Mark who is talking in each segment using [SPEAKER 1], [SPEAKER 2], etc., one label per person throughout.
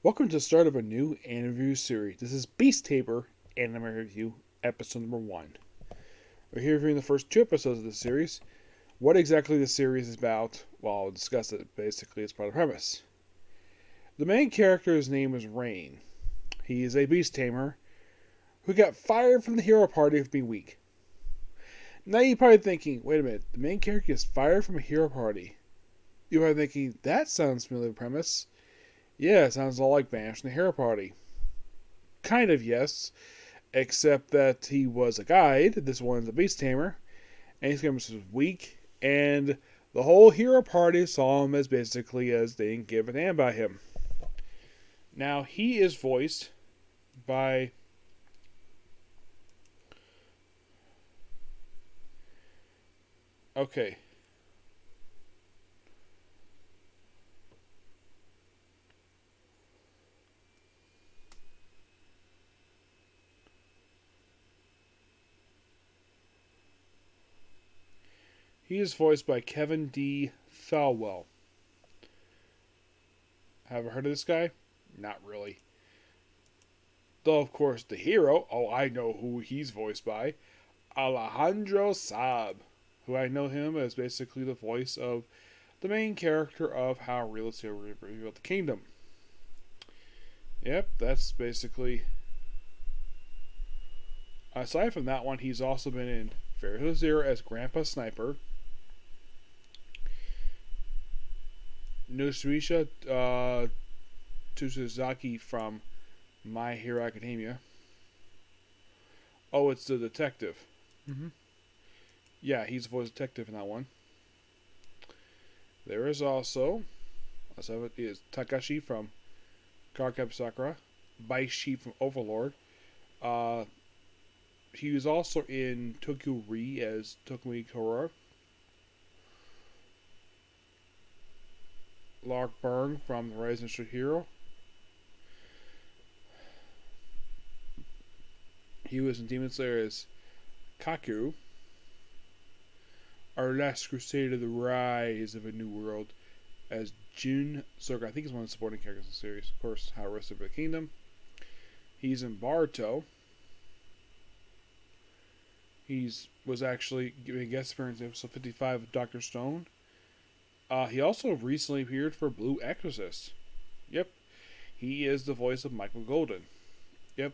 [SPEAKER 1] Welcome to the start of a new anime review series. This is Beast Tamer Anime Review, episode number 1. We're here reviewing the first 2 episodes of this series. What exactly the series is about, well, I'll discuss it basically as part of the premise. The main character's name is Rain. He is a beast tamer who got fired from the hero party for being weak. Now you're probably thinking, wait a minute, the main character gets fired from a hero party. You're probably thinking, that sounds familiar premise. Yeah, it sounds all like Banished from the Hero Party. Kind of, yes. Except that he was a guide, this one's a beast tamer, and he's was weak, and the whole hero party saw him as basically as they didn't give a damn about him. Now, he is voiced by... Okay. He is voiced by Kevin D. Thalwell. Have you heard of this guy? Not really. Though, of course, the hero, I know who he's voiced by. Alejandro Saab, who I know him as basically the voice of the main character of How Realistic Revealed the Kingdom. Yep, that's basically... Aside from that one, he's also been in Fairy Zero as Grandpa Sniper, Nushuisha Tsuzaki from My Hero Academia. Oh, it's the detective. Mm-hmm. Yeah, he's the voice detective in that one. There is also Takashi from Cardcaptor Sakura, Baishi from Overlord. He was also in Tokyo Re as Tokumei Korra. Lark Byrne from The Rising Star Hero. He was in Demon Slayer as Kaku. Our Last Crusade of the Rise of a New World as Jun Soka. I think he's one of the supporting characters in the series. Of course, How Rest of the Kingdom. He's in Baruto. Was actually giving a guest appearance in episode 55 of Dr. Stone. He also recently appeared for Blue Exorcist. Yep. He is the voice of Michael Golden. Yep.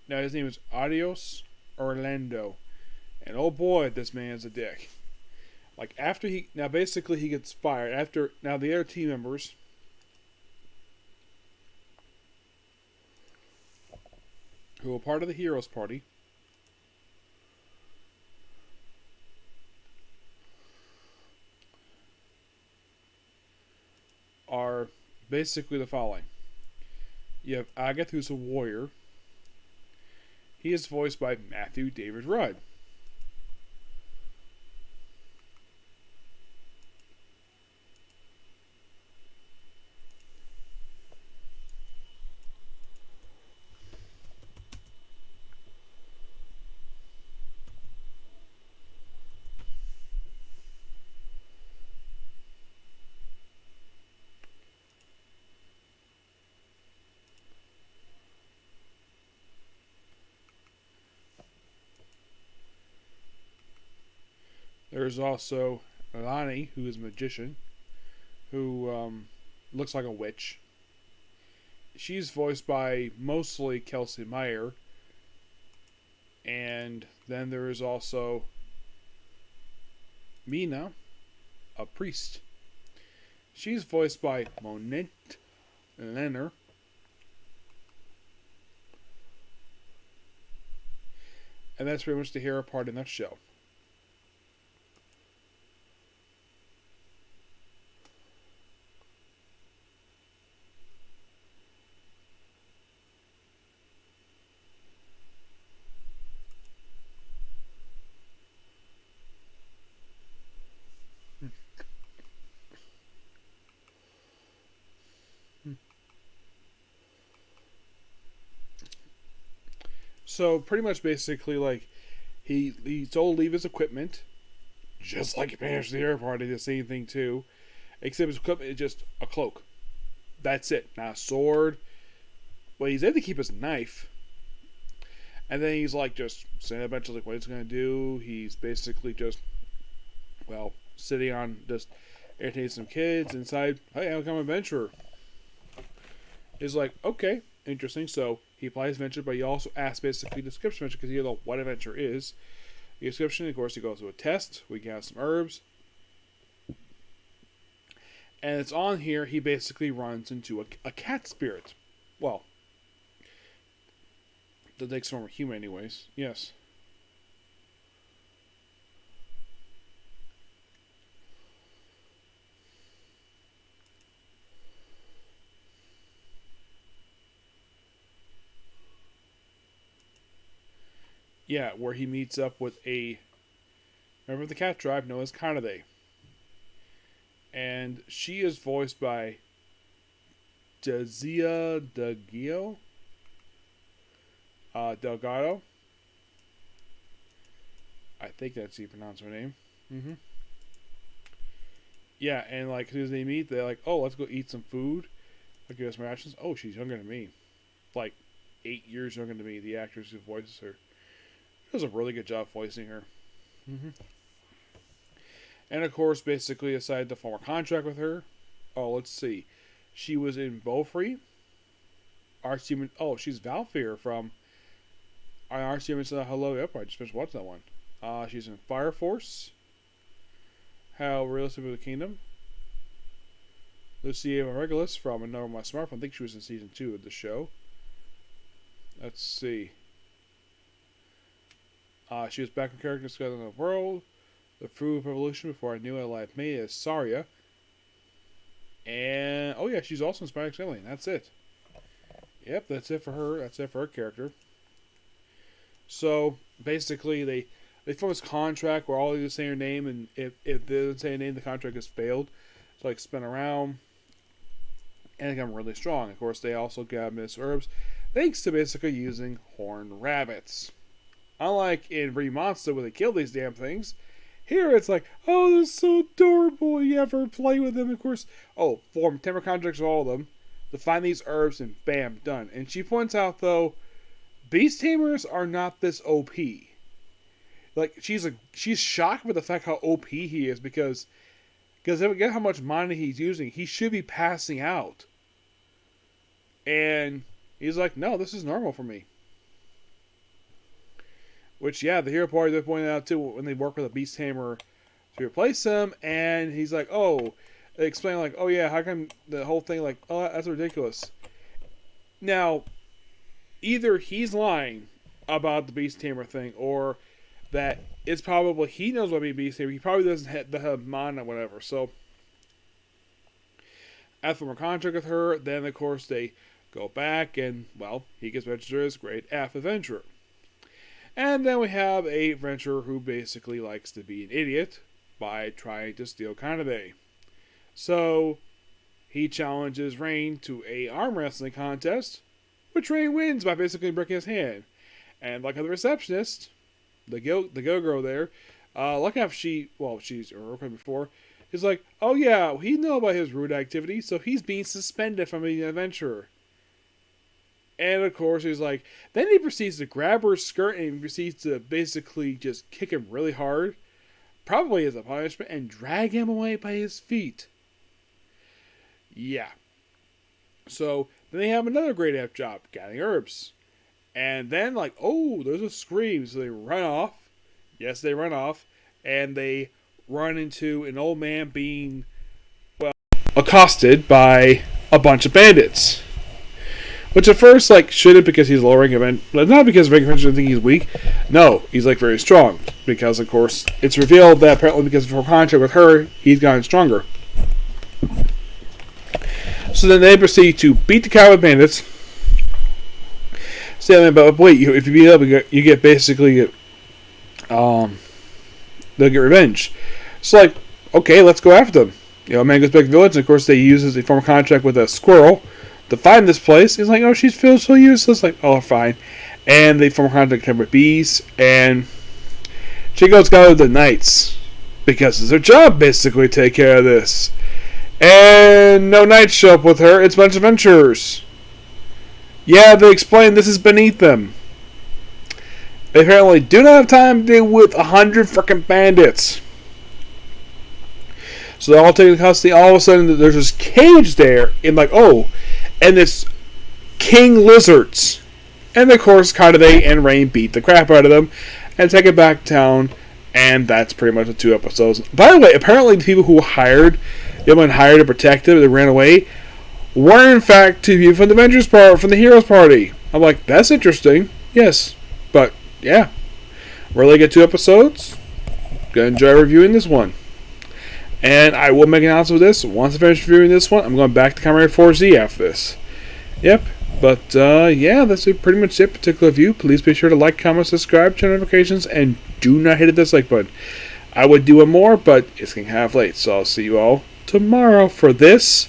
[SPEAKER 1] Now his name is Adios Orlando. And oh boy, this man's a dick. Basically he gets fired. Now the other team members who are part of the Heroes Party are basically the following. You have Agatha, who's a warrior. He is voiced by Matthew David Rudd. There's also Alani, who is a magician, who looks like a witch. She's voiced by mostly Kelsey Meyer. And then there is also Mina, a priest. She's voiced by Monique Lenner. And that's pretty much the hero part in that show. So pretty much basically he's told to leave his equipment, just like he managed the air party, the same thing too, except his equipment is just a cloak. That's it. Not a sword. Well, he's able to keep his knife. And then he's like just saying a bunch of like what he's gonna do. He's basically just sitting on just entertaining some kids inside. Hey, I'll become an adventurer. He's like, okay, interesting. So he applies adventure, but he also asks basically the description adventure because you know what adventure is. The description, of course, he goes to a test. We can have some herbs. And it's on here, he basically runs into a cat spirit. Well, that takes form of human anyways. Yes. Yeah, where he meets up with a member of the cat tribe known as Kanade. And she is voiced by Dazia Delgado. I think that's how you pronounce her name. Mm-hmm. Yeah, and like as soon as they meet, they're like, "Oh, let's go eat some food. Like, give us some rations." Oh, she's younger than me, like 8 years younger than me. The actress who voices her does a really good job voicing her. Mm-hmm. And of course, basically decided to form a contract with her. Oh, let's see. She was in Beaufrey. Archie. Oh, she's Valfear from Archie. Hello, yep. I just finished watching that one. She's in Fire Force. How Realistic with the Kingdom. Lucia Regulus from Another My Smartphone. I think she was in season 2 of the show. Let's see. She was back in character together in the world. The Fruit of Revolution Before I Knew It Life Made as Saria. And oh yeah, she's also in Spy X Family. That's it. Yep, that's it for her. That's it for her character. So basically, they form this contract where all they do is say her name, and if they don't say her name, the contract has failed. So like spin around, and they become really strong. Of course, they also get Miss Herbs, thanks to basically using horned rabbits. Unlike in Re Monster where they kill these damn things, here it's like, oh, they're so adorable. You ever play with them? Of course, form Tamer contracts with all of them to find these herbs, and bam, done. And she points out though, beast tamers are not this OP. Like she's shocked with the fact how OP he is because get how much money he's using, he should be passing out. And he's like, no, this is normal for me. Which, yeah, the hero party, they're pointing out too when they work with a beast tamer to replace him. And he's like, oh, they explain like, oh yeah, how come the whole thing like, oh, that's ridiculous. Now, either he's lying about the beast tamer thing, or that it's probably he knows what beast tamer. He probably doesn't have the mana or whatever. So after a contract with her, then of course they go back and he gets registered as Great F Adventurer. And then we have a adventurer who basically likes to be an idiot by trying to steal Kanade. So he challenges Rain to a arm wrestling contest, which Rain wins by basically breaking his hand. And like the receptionist, the go-girl there, lucky enough she's working before, is like, oh yeah, he knew about his rude activity, so he's being suspended from being an adventurer. And of course he's like, then he proceeds to grab her skirt and he proceeds to basically just kick him really hard, probably as a punishment, and drag him away by his feet. Yeah. So then they have another great F job, gathering herbs. And then there's a scream, so they run off. Yes, they run off, and they run into an old man being, accosted by a bunch of bandits. Which at first, shouldn't because he's lowering event, but not because rank adventure think he's weak. No, he's very strong. Because of course, it's revealed that apparently because of her contract with her, he's gotten stronger. So then they proceed to beat the coward bandits. Say, but wait, if you beat up, you get basically, they'll get revenge. So okay, let's go after them. Man goes back to the village, and of course they use a form of contract with a squirrel to find this place. He's like, oh, she feels so useless. Oh, fine. And they form a contract with bees, and she goes to the knights because it's their job basically to take care of this. And no knights show up with her. It's a bunch of adventurers. Yeah, they explain this is beneath them. They apparently do not have time to deal with 100 freaking bandits. So they're all taking custody. All of a sudden, there's this cage there. And like, oh, and it's king lizards. And of course, Kanade and Rain beat the crap out of them and take it back down. And that's pretty much the 2 episodes. By the way, apparently the people who hired to protect them, they ran away, were in fact 2 people from the Avengers part, from the Heroes Party. I'm like, that's interesting. Yes, but yeah, really good 2 episodes. Gonna enjoy reviewing this one, and I will make an announcement with this once I finish reviewing this one. I'm going back to Kamen Rider 4Z after this. Yep. But yeah, that's pretty much it. Particular view. Please be sure to like, comment, subscribe, turn notifications, and do not hit the dislike button. I would do it more, but it's getting half late, so I'll see you all tomorrow for this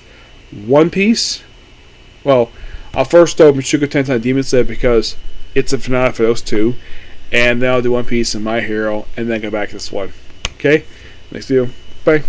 [SPEAKER 1] One Piece. Well, I'll first open Shugo Tensei Demon Slayer because it's a finale for those 2, and then I'll do One Piece and My Hero, and then go back to this one. Okay? Next video. Bye.